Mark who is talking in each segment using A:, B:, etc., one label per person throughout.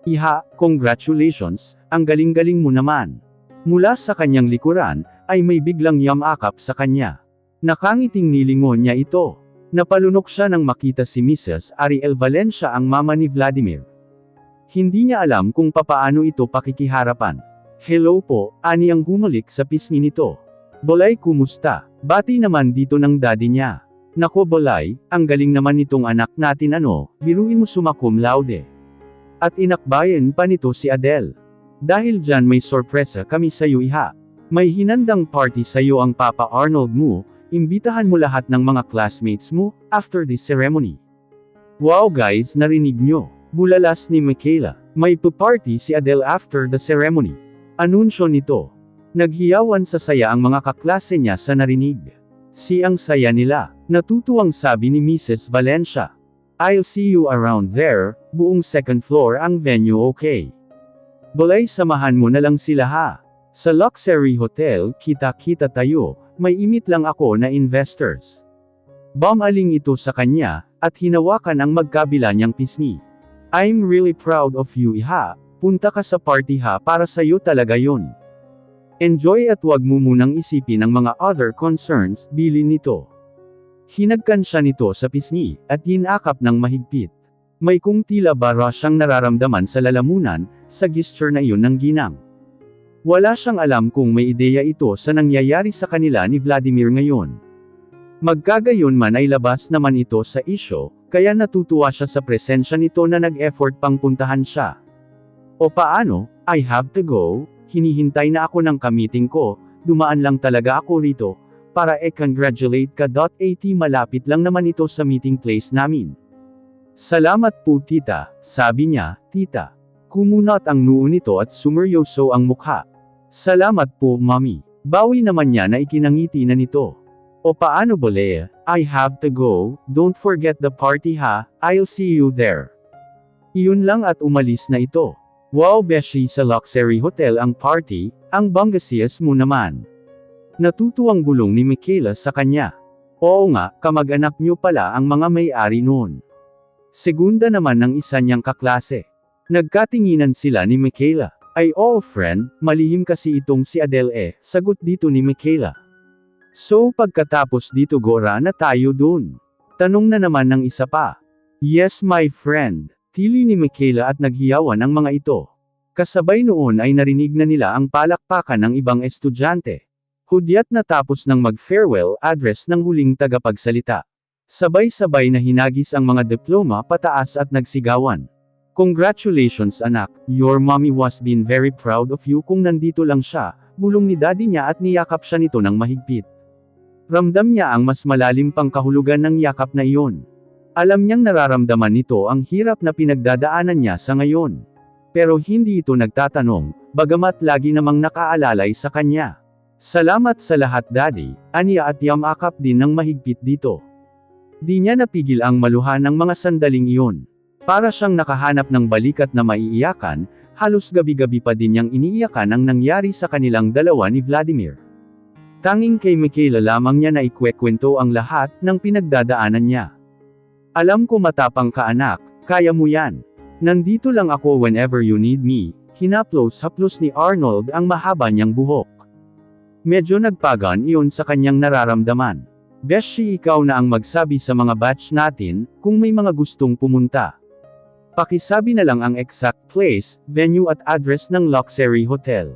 A: Iha, congratulations, ang galing-galing mo naman. Mula sa kanyang likuran, ay may biglang yamakap sa kanya. Nakangiting nilingon niya ito. Napalunok siya nang makita si Mrs. Ariel Valencia ang mama ni Vladimir. Hindi niya alam kung papaano ito pakikiharapan. Hello po, ani ang humalik sa pisngi nito. Bolay kumusta? Bati naman dito ng daddy niya. Nako Bolay, ang galing naman nitong anak natin biruin mo sumakum laude. At inakbayan pa nito si Adele. Dahil dyan may sorpresa kami sa'yo iha. May hinandang party sa'yo ang Papa Arnold mo, imbitahan mo lahat ng mga classmates mo, after this ceremony. Wow guys, narinig nyo. Bulalas ni Michaela. May party si Adele after the ceremony. Anunsyo nito. Naghiyawan sa saya ang mga kaklase niya sa narinig. Ang saya nila. Natutuwang sabi ni Mrs. Valencia. I'll see you around there, buong second floor ang venue okay. Bolay samahan mo na lang sila ha. Sa luxury hotel, kita-kita tayo, may imit lang ako na investors. Bumaling ito sa kanya, at hinawakan ang magkabila niyang pisngi. I'm really proud of you iha, punta ka sa party ha para sa'yo talaga yun. Enjoy at wag mo munang isipin ang mga other concerns, bilin nito. Hinagkan siya nito sa pisngi, at hinakap ng mahigpit. May kung tila bara siyang nararamdaman sa lalamunan, sa gesture na iyon ng ginang. Wala siyang alam kung may ideya ito sa nangyayari sa kanila ni Vladimir ngayon. Magkagayon man ay labas naman ito sa isyo, kaya natutuwa siya sa presensya nito na nag-effort pang puntahan siya. O paano, I have to go, hinihintay na ako ng kamiting ko, dumaan lang talaga ako rito, para congratulate ka. At malapit lang naman ito sa meeting place namin. Salamat po tita, sabi niya, tita. Kumunat ang noo nito at sumeryoso ang mukha. Salamat po mami. Bawi naman niya na ikinangiti na nito. O paano bole, I have to go, don't forget the party ha, I'll see you there. Iyon lang at umalis na ito. Wow beshi, sa luxury hotel ang party, ang banggasias mo naman. Natutuwang bulong ni Michaela sa kanya. Oo nga, kamag-anak niyo pala ang mga may-ari noon. Segunda naman ng isa niyang kaklase. Nagkatinginan sila ni Michaela. Ay oo friend, malihim kasi itong si Adele sagot dito ni Michaela. So pagkatapos dito gora na tayo dun. Tanong na naman ng isa pa. Yes my friend, tili ni Michaela at naghiyawan ang mga ito. Kasabay noon ay narinig na nila ang palakpakan ng ibang estudyante. Hudyat na tapos ng mag-farewell address ng huling tagapagsalita. Sabay-sabay na hinagis ang mga diploma pataas at nagsigawan. Congratulations anak, your mommy was been very proud of you kung nandito lang siya, bulong ni daddy niya at niyakap siya nito ng mahigpit. Ramdam niya ang mas malalim pang kahulugan ng yakap na iyon. Alam niyang nararamdaman nito ang hirap na pinagdadaanan niya sa ngayon. Pero hindi ito nagtatanong, bagamat lagi namang nakaalalay sa kanya. Salamat sa lahat daddy, aniya at yamakap din ng mahigpit dito. Di niya napigil ang maluha ng mga sandaling iyon. Para siyang nakahanap ng balikat na maiiyakan, halos gabi-gabi pa din niyang iniiyakan ang nangyari sa kanilang dalawa ni Vladimir. Tanging kay Michaela lamang niya na ikwekwento ang lahat ng pinagdadaanan niya. Alam ko matapang ka anak, kaya mo yan. Nandito lang ako whenever you need me, hinaplos-haplos ni Arnold ang mahaba niyang buhok. Medyo nagpagan iyon sa kanyang nararamdaman. Beshi ikaw na ang magsabi sa mga batch natin, kung may mga gustong pumunta. Pakisabi na lang ang exact place, venue at address ng luxury hotel.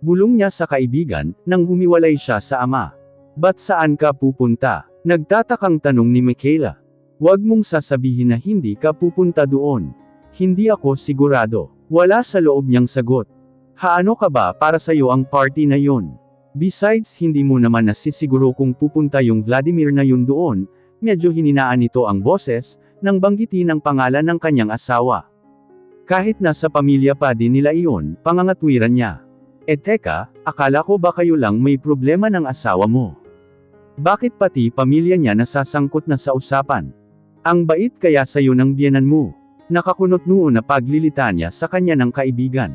A: Bulong niya sa kaibigan, nang humiwalay siya sa ama. Ba't saan ka pupunta? Nagtatakang tanong ni Michaela. Huwag mong sasabihin na hindi ka pupunta doon. Hindi ako sigurado. Wala sa loob niyang sagot. Haano ka ba para sa'yo ang party na yon? Besides hindi mo naman nasisiguro kung pupunta yung Vladimir na yun doon, medyo hininaan nito ang boses, nang banggitin ang pangalan ng kanyang asawa. Kahit nasa pamilya pa din nila iyon, pangangatwiran niya. Teka, akala ko ba kayo lang may problema ng asawa mo? Bakit pati pamilya niya nasasangkot na sa usapan? Ang bait kaya sa'yo ng biyenan mo? Nakakunot noon na paglilita niya sa kanya ng kaibigan.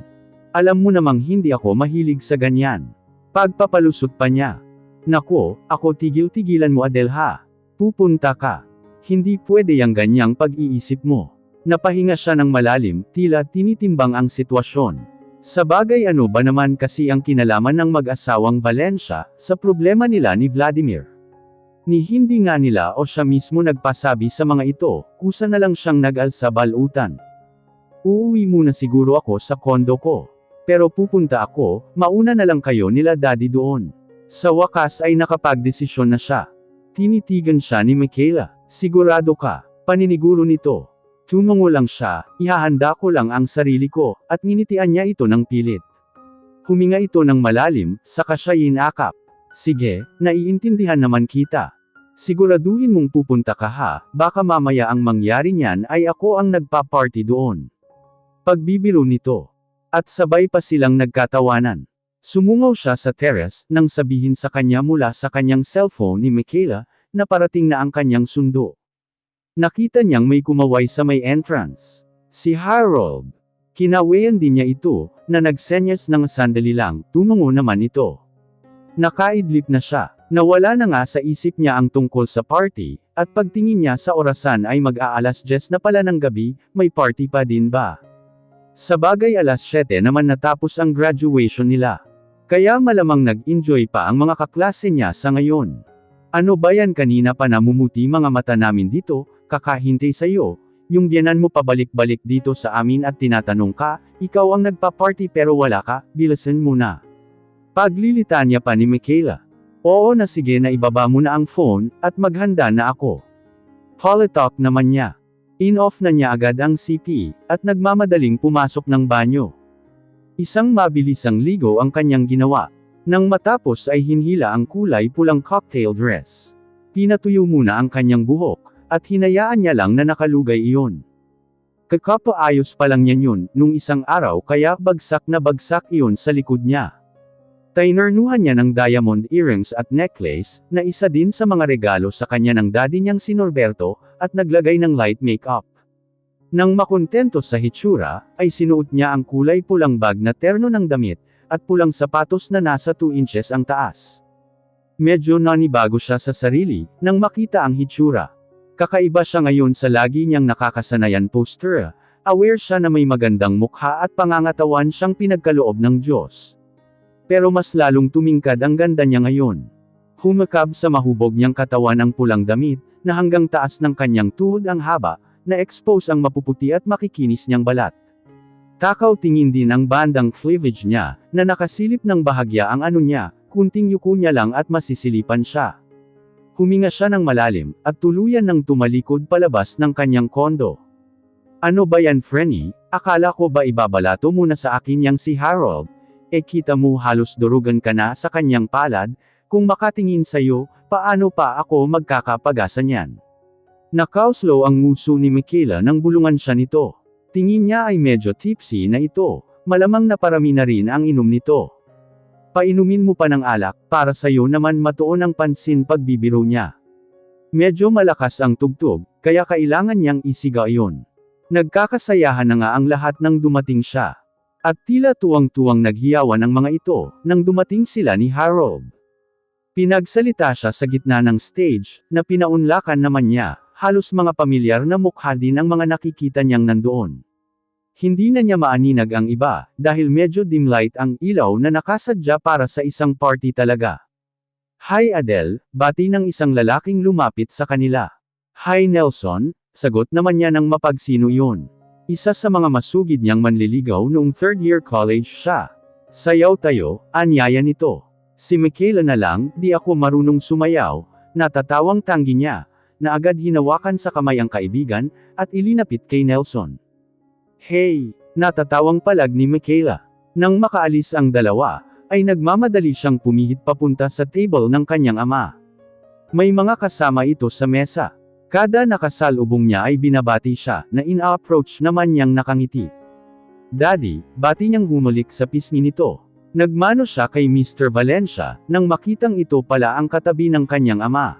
A: Alam mo namang hindi ako mahilig sa ganyan. Pagpapalusot pa niya. Nako, ako tigil-tigilan mo Adele ha. Pupunta ka. Hindi pwede yang ganyang pag-iisip mo. Napahinga siya ng malalim, tila tinitimbang ang sitwasyon. Sabagay ano ba naman kasi ang kinalaman ng mag-asawang Valencia, sa problema nila ni Vladimir? Ni hindi nga nila o siya mismo nagpasabi sa mga ito, kusa na lang siyang nag-alsa balutan. Uuwi muna siguro ako sa kondo ko. Pero pupunta ako, mauna na lang kayo nila daddy doon. Sa wakas ay nakapagdesisyon na siya. Tinitigan siya ni Michaela. Sigurado ka, paniniguro nito. Tumango lang siya, ihahanda ko lang ang sarili ko, at nginitian niya ito ng pilit. Huminga ito ng malalim, saka siya inakap. Sige, naiintindihan naman kita. Siguraduhin mong pupunta ka ha, baka mamaya ang mangyari niyan ay ako ang nagpa-party doon. Pagbibiro nito. At sabay pa silang nagkatawanan. Sumungaw siya sa terrace, nang sabihin sa kanya mula sa kanyang cellphone ni Michaela, na parating na ang kanyang sundo. Nakita niyang may kumaway sa may entrance. Si Harold. Kinawayan din niya ito, na nagsenyas ng sandali lang, tumango naman ito. Nakaidlip na siya. Nawala na nga sa isip niya ang tungkol sa party, at pagtingin niya sa orasan ay mag-aalas 10 na pala ng gabi, may party pa din ba? Sabagay alas 7 naman natapos ang graduation nila. Kaya malamang nag-enjoy pa ang mga kaklase niya sa ngayon. Ano ba yan kanina pa namumuti mga mata namin dito, kakahintay sa'yo, yung biyanan mo pabalik-balik dito sa amin at tinatanong ka, ikaw ang nagpa-party pero wala ka, bilasan mo na. Paglilita niya pa ni Michaela. Oo na sige na ibaba mo na ang phone, at maghanda na ako. Holotalk naman niya. In-off na niya agad ang CP, at nagmamadaling pumasok ng banyo. Isang mabilisang ligo ang kanyang ginawa. Nang matapos ay hinhila ang kulay pulang cocktail dress. Pinatuyo muna ang kanyang buhok, at hinayaan niya lang na nakalugay iyon. Kakapaayos pa lang niya yun, nung isang araw kaya bagsak na bagsak iyon sa likod niya. Tinarnuhan niya ng diamond earrings at necklace, na isa din sa mga regalo sa kanya ng daddy niyang si Norberto, at naglagay ng light makeup. Nang makontento sa hitsura, ay sinuot niya ang kulay pulang bag na terno ng damit, at pulang sapatos na nasa 2 inches ang taas. Medyo nanibago siya sa sarili, nang makita ang hitsura. Kakaiba siya ngayon sa lagi niyang nakakasanayan poster, aware siya na may magandang mukha at pangangatawan siyang pinagkaloob ng Diyos. Pero mas lalong tumingkad ang ganda niya ngayon. Humakab sa mahubog niyang katawan ang pulang damit, na hanggang taas ng kanyang tuhod ang haba, na-expose ang mapuputi at makikinis niyang balat. Takaw tingin din ang bandang cleavage niya, na nakasilip ng bahagya ang ano niya, kunting yuko niya lang at masisilipan siya. Huminga siya ng malalim, at tuluyan ng tumalikod palabas ng kanyang kondo. Ano ba yan Frenny, akala ko ba ibabalato muna sa akin yang si Harold? Kita mo halos durugan ka na sa kanyang palad, kung makatingin sa'yo, paano pa ako magkakapag-asa niyan? Nakauslo ang nguso ni Michaela nang bulungan siya nito. Tingin niya ay medyo tipsy na ito, malamang naparami na rin ang inom nito. Painumin mo pa ng alak, para sa'yo naman matuon ang pansin pagbibiro niya. Medyo malakas ang tugtog, kaya kailangan niyang isiga iyon. Nagkakasayahan na nga ang lahat nang dumating siya. At tila tuwang-tuwang naghiyawan ang mga ito, nang dumating sila ni Harold. Pinagsalita siya sa gitna ng stage, na pinaunlakan naman niya, halos mga pamilyar na mukha din ang mga nakikita niyang nandoon. Hindi na niya maaninag ang iba, dahil medyo dim light ang ilaw na nakasadya para sa isang party talaga. Hi Adele, bati ng isang lalaking lumapit sa kanila. Hi Nelson, sagot naman niya ng mapagsino yun. Isa sa mga masugid niyang manliligaw noong 3rd year college siya. Sayaw tayo, anyaya nito. Si Michaela na lang, di ako marunong sumayaw, natatawang tanggi niya, na agad hinawakan sa kamay ang kaibigan, at ilinapit kay Nelson. Hey! Natatawang palag ni Michaela. Nang makaalis ang dalawa, ay nagmamadali siyang pumihit papunta sa table ng kanyang ama. May mga kasama ito sa mesa. Kada nakasalubong niya ay binabati siya, na in-approach naman niyang nakangiti. Daddy, bati niyang humalik sa pisngi nito. Nagmano siya kay Mr. Valencia, nang makitang ito pala ang katabi ng kanyang ama.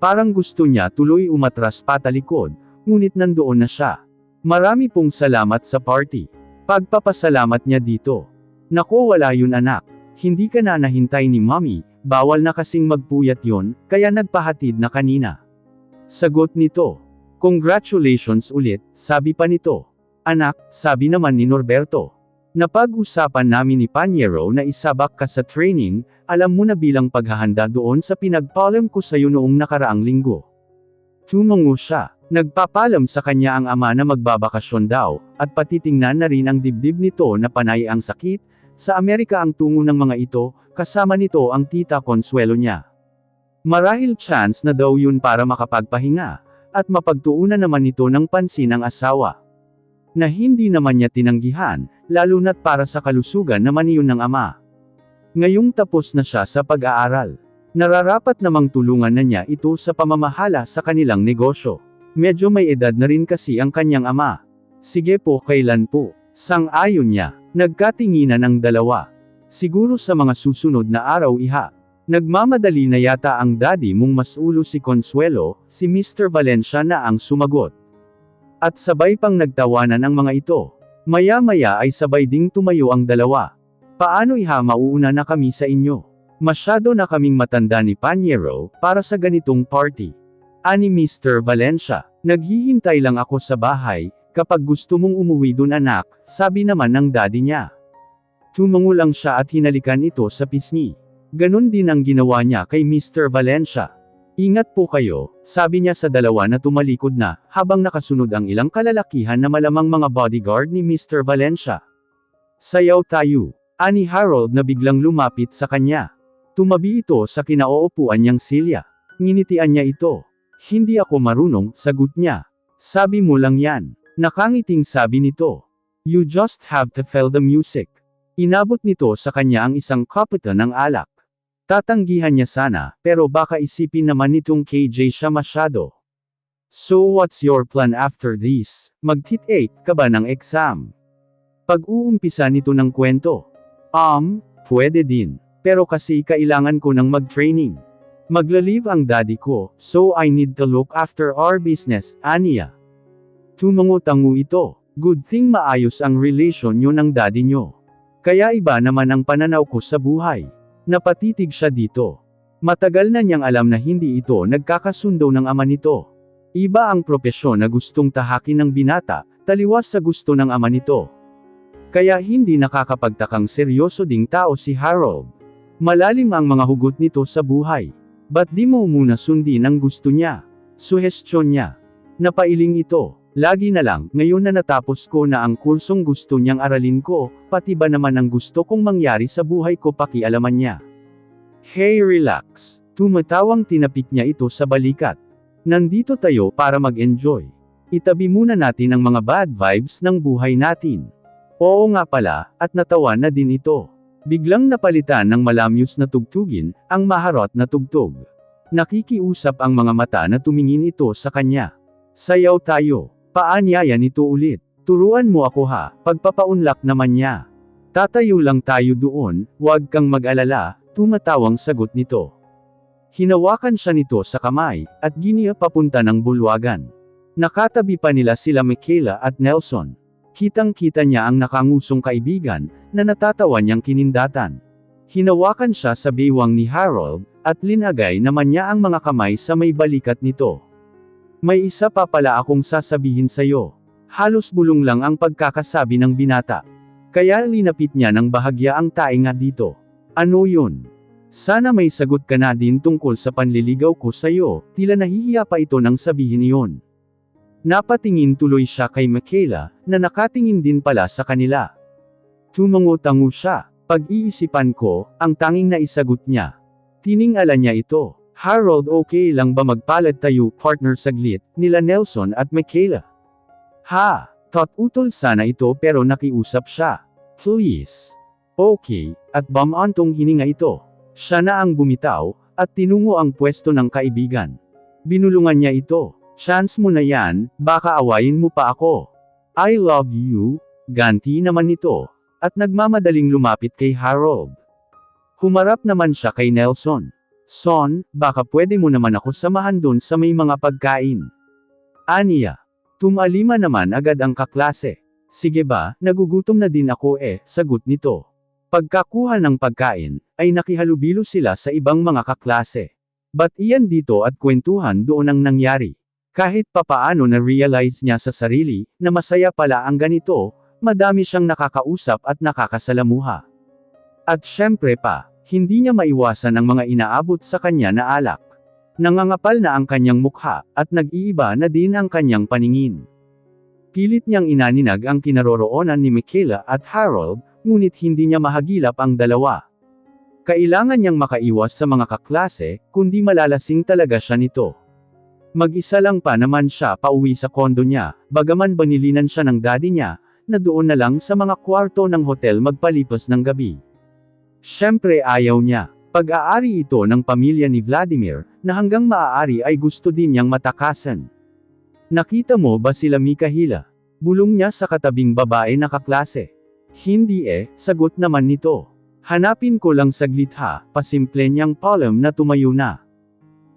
A: Parang gusto niya tuloy umatras patalikod, ngunit nandoon na siya. Marami pong salamat sa party. Pagpapasalamat niya dito. Nako wala yun anak. Hindi ka na nahintay ni mommy, bawal na kasing magpuyat yon, kaya nagpahatid na kanina. Sagot nito. Congratulations ulit, sabi pa nito. Anak, sabi naman ni Norberto. Napag-usapan namin ni Panyero na isabak ka sa training, alam mo na bilang paghahanda doon sa pinagpaalam ko sa'yo noong nakaraang linggo. Tumango siya. Nagpapalam sa kanya ang ama na magbabakasyon daw, at patitingnan na rin ang dibdib nito na panay ang sakit. Sa Amerika ang tungo ng mga ito, kasama nito ang tita Consuelo niya. Marahil chance na daw yun para makapagpahinga, at mapagtuunan naman nito ng pansin ang asawa. Na hindi naman niya tinanggihan, lalo na't para sa kalusugan naman iyon ng ama. Ngayong tapos na siya sa pag-aaral, nararapat namang tulungan na niya ito sa pamamahala sa kanilang negosyo. Medyo may edad na rin kasi ang kanyang ama. Sige po, kailan po? Sang-ayon niya. Nagkatinginan ang dalawa. Siguro sa mga susunod na araw iha. Nagmamadali na yata ang daddy mong mas ulo si Consuelo, si Mr. Valencia na ang sumagot. At sabay pang nagtawanan ang mga ito. Maya-maya ay sabay ding tumayo ang dalawa. Paano iha, mauuna na kami sa inyo? Masyado na kaming matanda ni Panyero para sa ganitong party. Ani Mr. Valencia, naghihintay lang ako sa bahay, kapag gusto mong umuwi dun anak, sabi naman ng daddy niya. Tumango lang siya at hinalikan ito sa pisngi. Ganon din ang ginawa niya kay Mr. Valencia. Ingat po kayo, sabi niya sa dalawa na tumalikod na, habang nakasunod ang ilang kalalakihan na malamang mga bodyguard ni Mr. Valencia. Sayaw tayo, ani Harold na biglang lumapit sa kanya. Tumabi ito sa kinauupuan niyang silya. Nginitian niya ito. Hindi ako marunong, sagot niya. Sabi mo lang yan. Nakangiting sabi nito. You just have to feel the music. Inabot nito sa kanya ang isang kopeta ng alak. Tatanggihan niya sana, pero baka isipin naman nitong KJ siya masyado. So what's your plan after this? Mag-tit-8 ka ba ng exam? Pag-uumpisa nito ng kwento. Pwede din. Pero kasi kailangan ko ng mag-training. Magla-leave ang daddy ko, so I need to look after our business, aniya. Tumango-tango ito. Good thing maayos ang relasyon nyo ng daddy nyo. Kaya iba naman ang pananaw ko sa buhay. Napatitig siya dito. Matagal na niyang alam na hindi ito nagkakasundo ng ama nito. Iba ang propesyon na gustong tahakin ng binata, taliwas sa gusto ng ama nito. Kaya hindi nakakapagtakang seryoso ding tao si Harold. Malalim ang mga hugot nito sa buhay. Ba't di mo muna sundin ang gusto niya? Suhestyon niya. Napailing ito. Lagi na lang, ngayon na natapos ko na ang kursong gusto niyang aralin ko, pati ba naman ang gusto kong mangyari sa buhay ko pakialaman niya. Hey, relax. Tumatawang tinapik niya ito sa balikat. Nandito tayo para mag-enjoy. Itabi muna natin ang mga bad vibes ng buhay natin. Oo nga pala, at natawa na din ito. Biglang napalitan ng malamyos na tugtugin, ang maharot na tugtog. Nakikiusap ang mga mata na tumingin ito sa kanya. Sayaw tayo. Paanyaya nito ulit. Turuan mo ako ha, pagpapaunlak naman niya. Tatayo lang tayo doon, huwag kang mag-alala, tumatawang sagot nito. Hinawakan siya nito sa kamay, at giniya papunta ng bulwagan. Nakatabi pa nila sila Michaela at Nelson. Kitang-kita niya ang nakangusong kaibigan, na natatawa niyang kinindatan. Hinawakan siya sa baywang ni Harold, at linagay naman niya ang mga kamay sa may balikat nito. May isa pa pala akong sasabihin sa'yo. Halos bulong lang ang pagkakasabi ng binata. Kaya linapit niya ng bahagya ang tainga dito. Ano yun? Sana may sagot ka na din tungkol sa panliligaw ko sa'yo, tila nahihiya pa ito nang sabihin iyon. Napatingin tuloy siya kay Michaela, na nakatingin din pala sa kanila. Tumango-tango siya. Pag-iisipan ko, ang tanging naisagot niya. Tiningala niya ito. Harold, okay lang ba magpalad tayo partner saglit, nila Nelson at Michaela? Ha, utol sana ito pero nakiusap siya. Please. Okay, at bamantong hininga ito. Siya na ang bumitaw, at tinungo ang pwesto ng kaibigan. Binulungan niya ito. Chance mo na yan, baka awayin mo pa ako. I love you, ganti naman nito, at nagmamadaling lumapit kay Harold. Humarap naman siya kay Nelson. Son, baka pwede mo naman ako samahan dun sa may mga pagkain. Aniya. Tumalima naman agad ang kaklase. Sige ba, nagugutom na din ako sagot nito. Pagkakuha ng pagkain, ay nakihalubilo sila sa ibang mga kaklase. Ba't iyan dito at kwentuhan doon ang nangyari? Kahit papaano na-realize niya sa sarili, na masaya pala ang ganito, madami siyang nakakausap at nakakasalamuha. At syempre pa, hindi niya maiwasan ang mga inaabot sa kanya na alak. Nangangapal na ang kanyang mukha, at nag-iiba na din ang kanyang paningin. Pilit niyang inaninag ang kinaroroonan ni Michaela at Harold, ngunit hindi niya mahagilap ang dalawa. Kailangan niyang makaiwas sa mga kaklase, kundi malalasing talaga siya nito. Mag-isa lang pa naman siya pauwi sa kondo niya, bagaman banilinan siya ng daddy niya, na doon na lang sa mga kwarto ng hotel magpalipas ng gabi. Siyempre ayaw niya. Pag-aari ito ng pamilya ni Vladimir, na hanggang maaari ay gusto din niyang matakasan. Nakita mo ba sila Mikhaila? Bulong niya sa katabing babae na kaklase. Hindi sagot naman nito. Hanapin ko lang saglit ha, pasimple niyang Palm na tumayo na.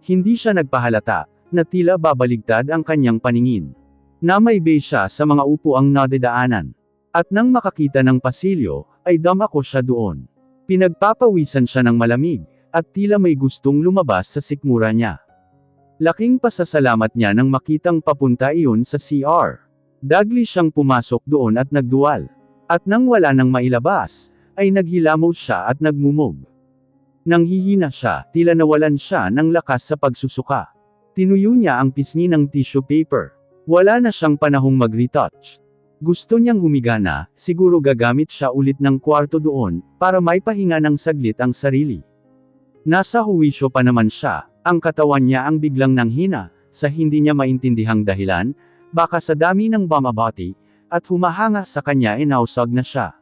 A: Hindi siya nagpahalata, na tila babaligtad ang kanyang paningin. Namaybay siya sa mga upuang nadadaanan. At nang makakita ng pasilyo, ay damako siya doon. Pinagpapawisan siya ng malamig, at tila may gustong lumabas sa sikmura niya. Laking pasasalamat niya nang makitang papunta iyon sa CR. Dagli siyang pumasok doon at nagduwal. At nang wala nang mailabas, ay naghilamos siya at nagmumog. Nang hihina siya, tila nawalan siya ng lakas sa pagsusuka. Tinuyo niya ang pisngi ng tissue paper. Wala na siyang panahong mag-retouch. Gusto niyang humiga na, siguro gagamit siya ulit ng kwarto doon, para may pahinga ng saglit ang sarili. Nasa huwisyo pa naman siya, ang katawan niya ang biglang nanghina, sa hindi niya maintindihang dahilan, baka sa dami ng bumabati, at humahanga sa kanya nausag na siya.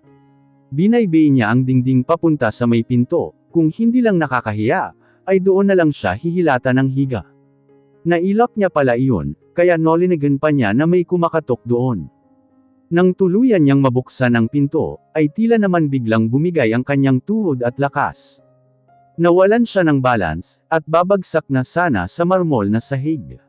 A: Binaybay niya ang dingding papunta sa may pinto, kung hindi lang nakakahiya, ay doon na lang siya hihilata ng higa. Nailak niya pala iyon, kaya nolinigan pa niya na may kumakatok doon. Nang tuluyan niyang mabuksan ang pinto, ay tila naman biglang bumigay ang kanyang tuhod at lakas. Nawalan siya ng balance, at babagsak na sana sa marmol na sahig.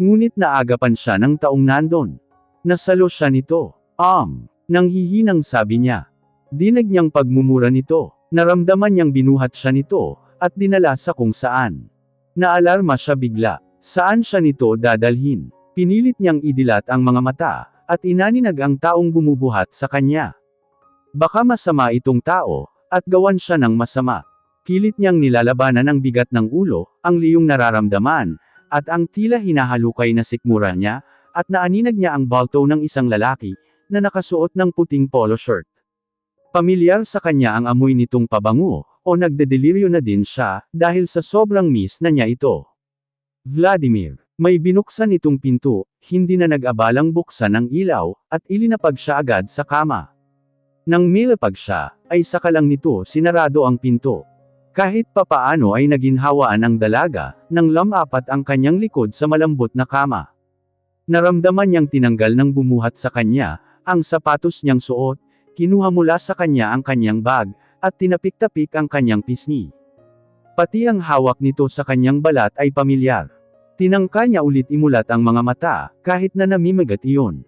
A: Ngunit naagapan siya ng taong nandon. Nasalo siya nito. Nang hihinang sabi niya. Dinig niyang pagmumura nito. Naramdaman niyang binuhat siya nito, at dinala sa kung saan. Naalarma siya bigla. Saan siya nito dadalhin? Pinilit niyang idilat ang mga mata, at inaninag ang taong bumubuhat sa kanya. Baka masama itong tao, at gawan siya ng masama. Pilit niyang nilalabanan ang bigat ng ulo, ang liyong nararamdaman, at ang tila hinahalukay na sikmura niya, at naaninag niya ang balto ng isang lalaki, na nakasuot ng puting polo shirt. Pamilyar sa kanya ang amoy nitong pabango, o nagdedeliryo na din siya, dahil sa sobrang miss na niya ito. Vladimir. May binuksan itong pinto, hindi na nag-abalang buksan ang ilaw, at ilinapag siya agad sa kama. Nang milapag siya, ay saka lang nito sinarado ang pinto. Kahit papaano ay naginhawaan ang dalaga, nang lamapat ang kanyang likod sa malambot na kama. Naramdaman niyang tinanggal ng bumuhat sa kanya, ang sapatos niyang suot, kinuha mula sa kanya ang kanyang bag, at tinapik-tapik ang kanyang pisngi. Pati ang hawak nito sa kanyang balat ay pamilyar. Tinangka niya ulit imulat ang mga mata, kahit na namimagat iyon.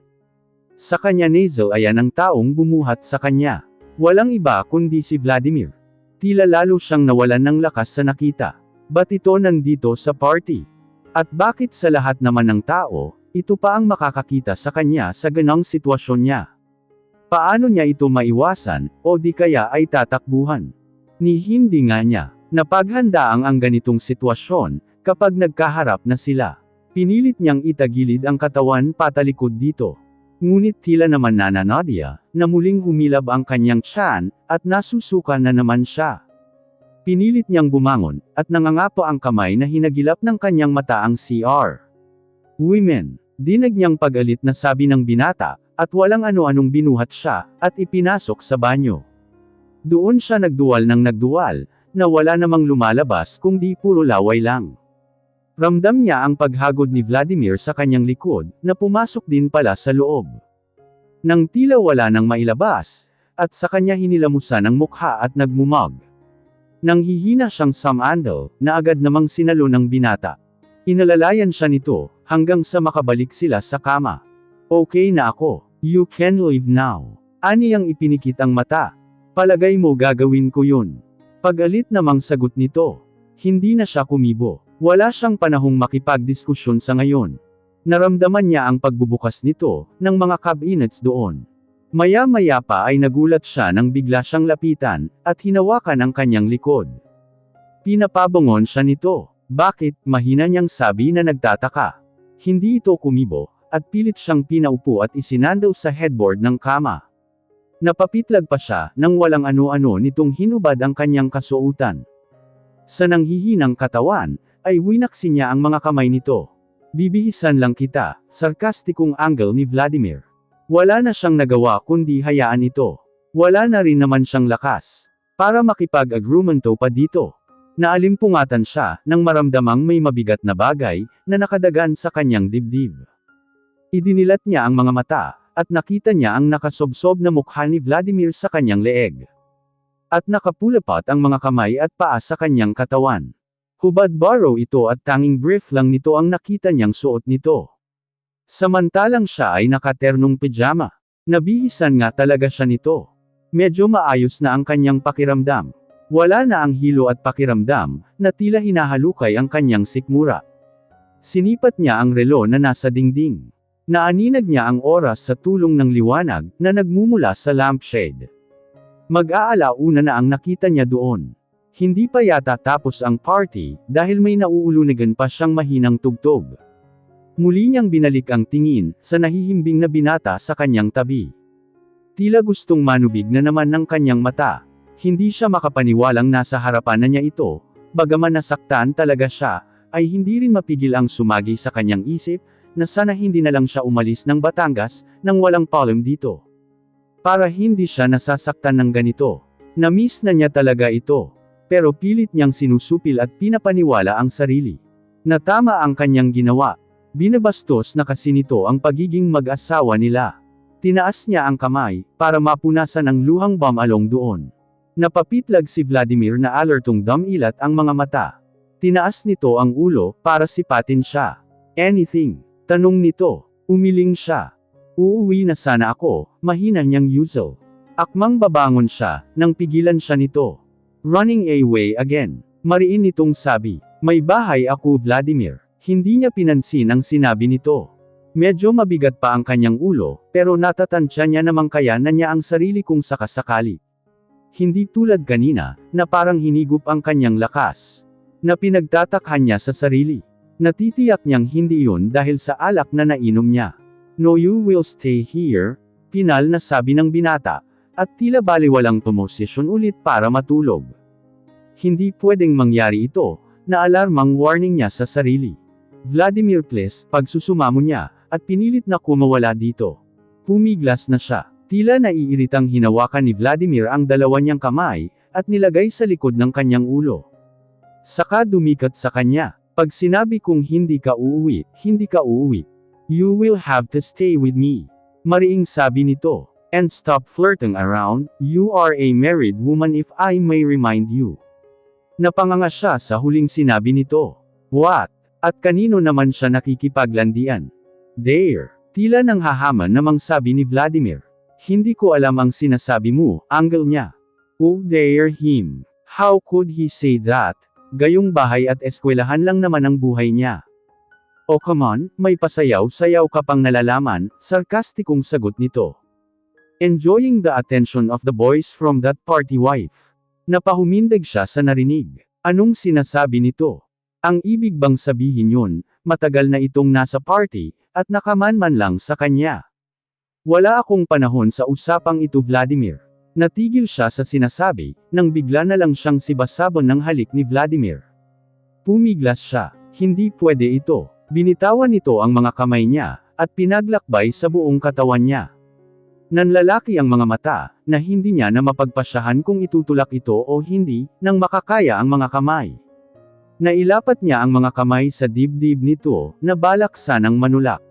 A: Sa kanya nasal ay ang taong bumuhat sa kanya. Walang iba kundi si Vladimir. Tila lalo siyang nawalan ng lakas sa nakita. Ba't ito nandito sa party? At bakit sa lahat naman ng tao, ito pa ang makakakita sa kanya sa ganang sitwasyon niya? Paano niya ito maiwasan, o di kaya ay tatakbuhan? Ni hindi nga niya napaghandaang ang ganitong sitwasyon, kapag nagkaharap na sila. Pinilit niyang itagilid ang katawan patalikod dito. Ngunit tila naman nananadya, na muling humilab ang kanyang tiyan, at nasusuka na naman siya. Pinilit niyang bumangon, at nangangapa ang kamay na hinagilap ng kanyang mata ang CR. Women. Dinig niyang pag-alit na sabi ng binata, at walang ano-anong binuhat siya, at ipinasok sa banyo. Doon siya nagduwal ng nagduwal, na wala namang lumalabas kung di puro laway lang. Ramdam niya ang paghagod ni Vladimir sa kanyang likod, na pumasok din pala sa loob. Nang tila wala nang mailabas, at sa kanya hinilamusan ang mukha at nagmumag. Nang hihina siyang samandal, na agad namang sinalo ng binata. Inalalayan siya nito, hanggang sa makabalik sila sa kama. Okay na ako, you can leave now. Ani ang ipinikit ang mata. Palagay mo gagawin ko yun. Pag-alit namang sagot nito. Hindi na siya kumibo. Wala siyang panahong makipagdiskusyon sa ngayon. Naramdaman niya ang pagbubukas nito, ng mga cabinets doon. Maya-maya pa ay nagulat siya nang bigla siyang lapitan, at hinawakan ang kanyang likod. Pinapabangon siya nito. Bakit? Mahina niyang sabi na nagtataka. Hindi ito kumibo, at pilit siyang pinaupo at isinandal sa headboard ng kama. Napapitlag pa siya, nang walang ano-ano nitong hinubad ang kanyang kasuotan. Sa nanghihinang katawan, ay winaksi niya ang mga kamay nito. Bibihisan lang kita, sarkastikong angle ni Vladimir. Wala na siyang nagawa kundi hayaan ito. Wala na rin naman siyang lakas para makipag-agrumento pa dito. Naalimpungatan siya, nang maramdamang may mabigat na bagay, na nakadagan sa kanyang dibdib. Idinilat niya ang mga mata, at nakita niya ang nakasobsob na mukha ni Vladimir sa kanyang leeg. At nakapulapat ang mga kamay at paa sa kanyang katawan. Hubad baro ito at tanging brief lang nito ang nakita niyang suot nito. Samantalang siya ay nakaternong pijama. Nabihisan nga talaga siya nito. Medyo maayos na ang kanyang pakiramdam. Wala na ang hilo at pakiramdam, na tila hinahalukay ang kanyang sikmura. Sinipat niya ang relo na nasa dingding. Naaninag niya ang oras sa tulong ng liwanag, na nagmumula sa lampshade. Mag-aalauna na ang nakita niya doon. Hindi pa yata tapos ang party, dahil may nauulunigan pa siyang mahinang tugtog. Muli niyang binalik ang tingin, sa nahihimbing na binata sa kanyang tabi. Tila gustong manubig na naman ng kanyang mata. Hindi siya makapaniwalang nasa harapan na niya ito, bagaman nasaktan talaga siya, ay hindi rin mapigil ang sumagi sa kanyang isip, na sana hindi na lang siya umalis ng Batangas, nang walang palm dito. Para hindi siya nasasaktan ng ganito. Na-miss na niya talaga ito. Pero pilit niyang sinusupil at pinapaniwala ang sarili. Na tama ang kanyang ginawa. Binabastos na kasi nito ang pagiging mag-asawa nila. Tinaas niya ang kamay, para mapunasan ang luhang bumalong doon. Napapitlag si Vladimir na alertong damilat ang mga mata. Tinaas nito ang ulo, para sipatin siya. Anything? Tanong nito. Umiling siya. Uuwi na sana ako, mahina niyang yuzel. Akmang babangon siya, nang pigilan siya nito. Running away again. Mariin nitong sabi. May bahay ako Vladimir. Hindi niya pinansin ang sinabi nito. Medyo mabigat pa ang kanyang ulo, pero natatantya niya namang kaya na niya ang sarili kung sakasakali. Hindi tulad kanina, na parang hinigup ang kanyang lakas. Na pinagtatakhan niya sa sarili. Natitiyak niyang hindi yun dahil sa alak na nainom niya. No, you will stay here, pinal na sabi ng binata, at tila baliwalang pumosisyon ulit para matulog. Hindi pwedeng mangyari ito, na alarmang warning niya sa sarili. Vladimir please, pagsusumamo niya, at pinilit na kumawala dito. Pumiglas na siya. Tila naiiritang hinawakan ni Vladimir ang dalawa niyang kamay, at nilagay sa likod ng kanyang ulo. Saka dumikat sa kanya. Pag sinabi kong hindi ka uuwi, hindi ka uuwi. You will have to stay with me. Mariing sabi nito. And stop flirting around, you are a married woman if I may remind you. Napanganga siya sa huling sinabi nito. What? At kanino naman siya nakikipaglandian? There. Tila nang hahaman namang sabi ni Vladimir. Hindi ko alam ang sinasabi mo, angle niya. Oh dare him. How could he say that? Gayong bahay at eskwelahan lang naman ang buhay niya. Oh come on, may pasayaw-sayaw ka pang nalalaman, sarkastikong sagot nito. Enjoying the attention of the boys from that party wife. Napahumindig siya sa narinig. Anong sinasabi nito? Ang ibig bang sabihin yun, matagal na itong nasa party, at nakaman-man lang sa kanya. Wala akong panahon sa usapang ito Vladimir. Natigil siya sa sinasabi, nang bigla na lang siyang sibasabon ng halik ni Vladimir. Pumiglas siya. Hindi pwede ito. Binitawan nito ang mga kamay niya, at pinaglakbay sa buong katawan niya. Nanlalaki ang mga mata, na hindi niya na mapagpasyahan kung itutulak ito o hindi, nang makakaya ang mga kamay. Nailapat niya ang mga kamay sa dibdib nito, na balak sanang manulak.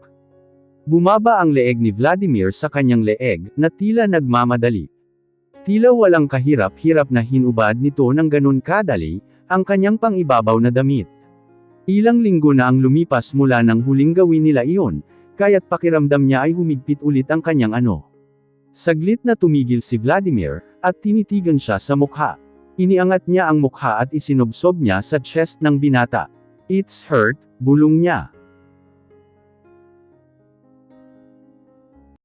A: Bumaba ang leeg ni Vladimir sa kanyang leeg, na tila nagmamadali. Tila walang kahirap-hirap na hinubad nito ng ganun kadali, ang kanyang pangibabaw na damit. Ilang linggo na ang lumipas mula nang huling gawin nila iyon, kaya't pakiramdam niya ay humigpit ulit ang kanyang ano. Saglit na tumigil si Vladimir, at tinitigan siya sa mukha. Iniangat niya ang mukha at isinobsob niya sa chest ng binata. It's hurt, bulong niya.